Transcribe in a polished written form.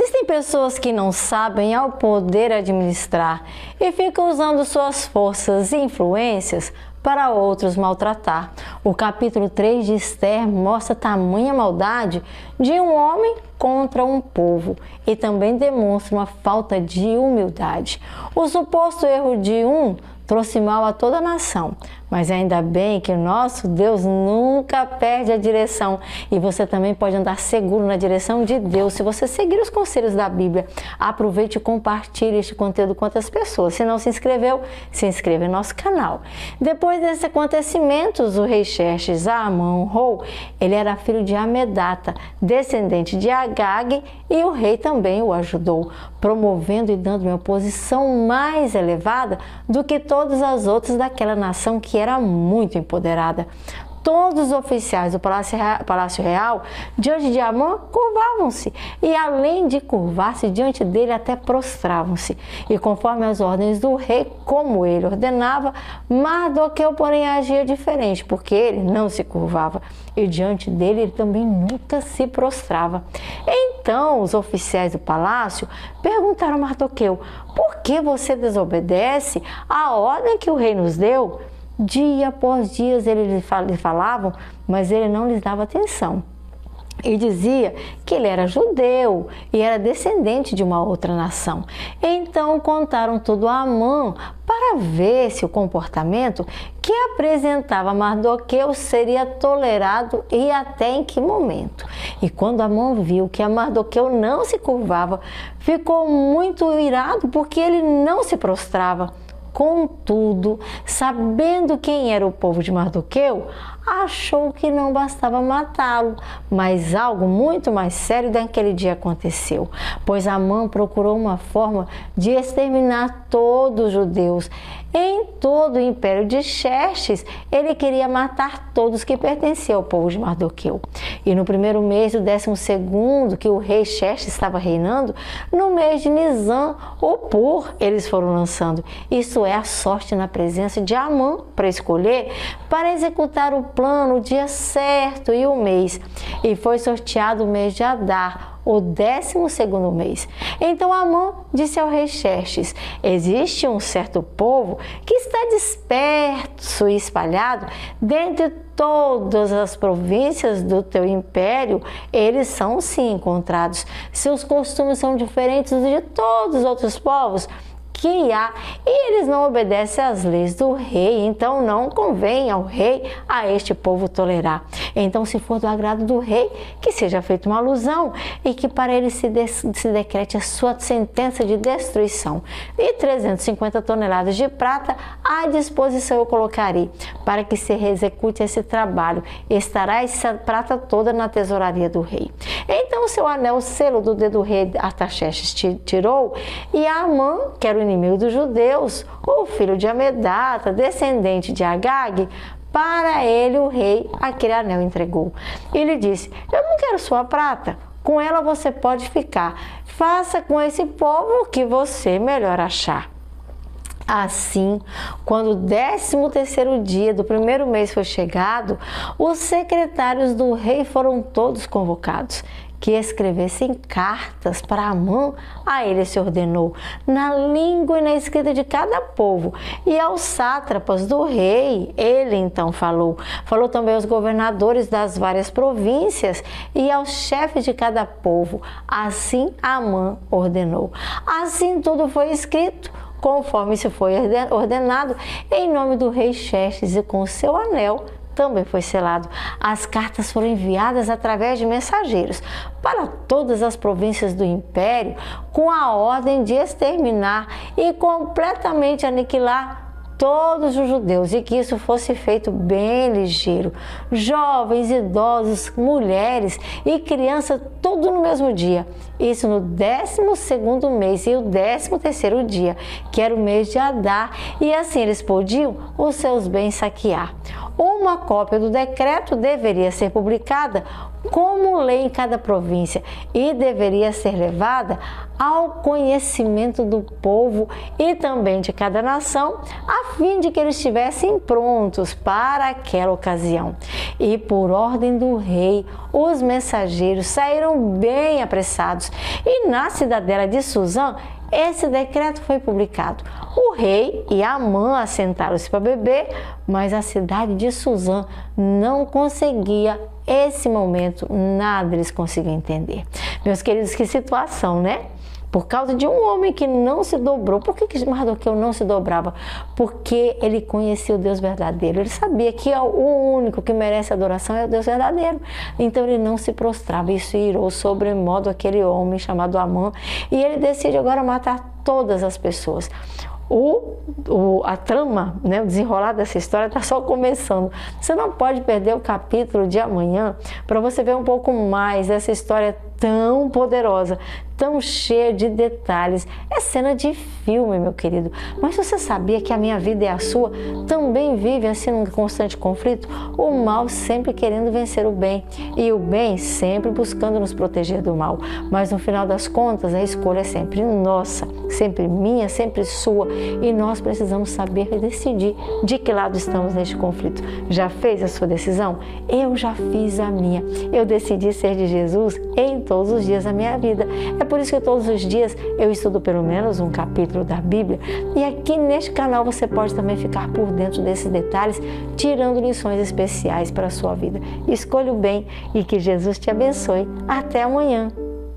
Existem pessoas que não sabem ao poder administrar e ficam usando suas forças e influências para outros maltratar. O capítulo 3 de Esther mostra tamanha maldade de um homem contra um povo e também demonstra uma falta de humildade. O suposto erro de um trouxe mal a toda a nação, mas ainda bem que o nosso Deus nunca perde a direção e você também pode andar seguro na direção de Deus se você seguir os conselhos da Bíblia. Aproveite e compartilhe este conteúdo com outras pessoas. Se não se inscreveu, se inscreva em nosso canal. Depois desses acontecimentos, o rei Xerxes Amon-Rou, ele era filho de Amedata, descendente de Agag, e o rei também o ajudou, promovendo e dando uma posição mais elevada do que todas as outras daquela nação que era muito empoderada. Todos os oficiais do Palácio Real, diante de Amon, curvavam-se, e além de curvar-se diante dele, até prostravam-se. E conforme as ordens do rei, como ele ordenava, Mardoqueu, porém, agia diferente, porque ele não se curvava, e diante dele ele também nunca se prostrava. Então, os oficiais do palácio perguntaram a Mardoqueu: por que você desobedece à ordem que o rei nos deu? Dia após dia eles lhe falavam, mas ele não lhes dava atenção. E dizia que ele era judeu e era descendente de uma outra nação. Então contaram tudo a Amã para ver se o comportamento que apresentava Mardoqueu seria tolerado e até em que momento. E quando Amã viu que a Mardoqueu não se curvava, ficou muito irado porque ele não se prostrava. Contudo, sabendo quem era o povo de Mardoqueu, achou que não bastava matá-lo, mas algo muito mais sério naquele dia aconteceu, pois Amã procurou uma forma de exterminar todos os judeus. Em todo o império de Xerxes, ele queria matar todos que pertenciam ao povo de Mardoqueu. E no primeiro mês do 12º que o rei Xerxes estava reinando, no mês de Nisan, ou Pur, eles foram lançando. Isso é a sorte na presença de Amã para escolher, para executar o plano, o dia certo e o mês. E foi sorteado o mês de Adar, o 12º mês. Então Amã disse ao rei Xerxes: existe um certo povo que está disperso e espalhado dentre todas as províncias do teu império. Eles são sim encontrados. Seus costumes são diferentes de todos os outros povos que há, e eles não obedecem às leis do rei, então não convém ao rei a este povo tolerar. Então, se for do agrado do rei, que seja feita uma alusão e que para ele se decrete a sua sentença de destruição. E 350 toneladas de prata à disposição eu colocarei, para que se execute esse trabalho. Estará essa prata toda na tesouraria do rei. Então, seu anel, o selo do dedo do rei Artaxerxes tirou, e Amã, que era o inimigo dos judeus, o filho de Amedata, descendente de Agag, para ele o rei aquele anel entregou. Ele disse: eu não quero sua prata, com ela você pode ficar. Faça com esse povo o que você melhor achar. Assim, quando o 13º dia do primeiro mês foi chegado, os secretários do rei foram todos convocados, que escrevessem cartas para Amã. A ele se ordenou, na língua e na escrita de cada povo, e aos sátrapas do rei ele então falou também aos governadores das várias províncias e aos chefes de cada povo. Assim Amã ordenou. Assim tudo foi escrito, conforme se foi ordenado, em nome do rei Xerxes, e com o seu anel também foi selado. As cartas foram enviadas através de mensageiros para todas as províncias do império, com a ordem de exterminar e completamente aniquilar todos os judeus, e que isso fosse feito bem ligeiro. Jovens, idosos, mulheres e crianças, tudo no mesmo dia. Isso no 12º mês e o 13º dia, que era o mês de Adar, e assim eles podiam os seus bens saquear. Uma cópia do decreto deveria ser publicada como lei em cada província e deveria ser levada ao conhecimento do povo e também de cada nação, a fim de que eles estivessem prontos para aquela ocasião. E por ordem do rei, os mensageiros saíram bem apressados e na cidadela de Suzã esse decreto foi publicado. O rei e Amã assentaram-se para beber, mas a cidade de Suzã não conseguia, esse momento, nada eles conseguiam entender. Meus queridos, que situação, né? Por causa de um homem que não se dobrou. Por que Mardoqueu não se dobrava? Porque ele conhecia o Deus verdadeiro. Ele sabia que o único que merece adoração é o Deus verdadeiro. Então ele não se prostrava. Isso irou sobremodo aquele homem chamado Amã. E ele decide agora matar todas as pessoas. A trama, né, o desenrolar dessa história está só começando. Você não pode perder o capítulo de amanhã para você ver um pouco mais dessa história tão poderosa, tão cheia de detalhes. É cena de filme, meu querido. Mas você sabia que a minha vida e a sua também vivem assim num constante conflito? O mal sempre querendo vencer o bem e o bem sempre buscando nos proteger do mal. Mas no final das contas, a escolha é sempre nossa, sempre minha, sempre sua. E nós precisamos saber e decidir de que lado estamos neste conflito. Já fez a sua decisão? Eu já fiz a minha. Eu decidi ser de Jesus em todos os dias da minha vida. É por isso que todos os dias eu estudo pelo menos um capítulo da Bíblia. E aqui neste canal você pode também ficar por dentro desses detalhes, tirando lições especiais para a sua vida. Escolha o bem e que Jesus te abençoe. Até amanhã!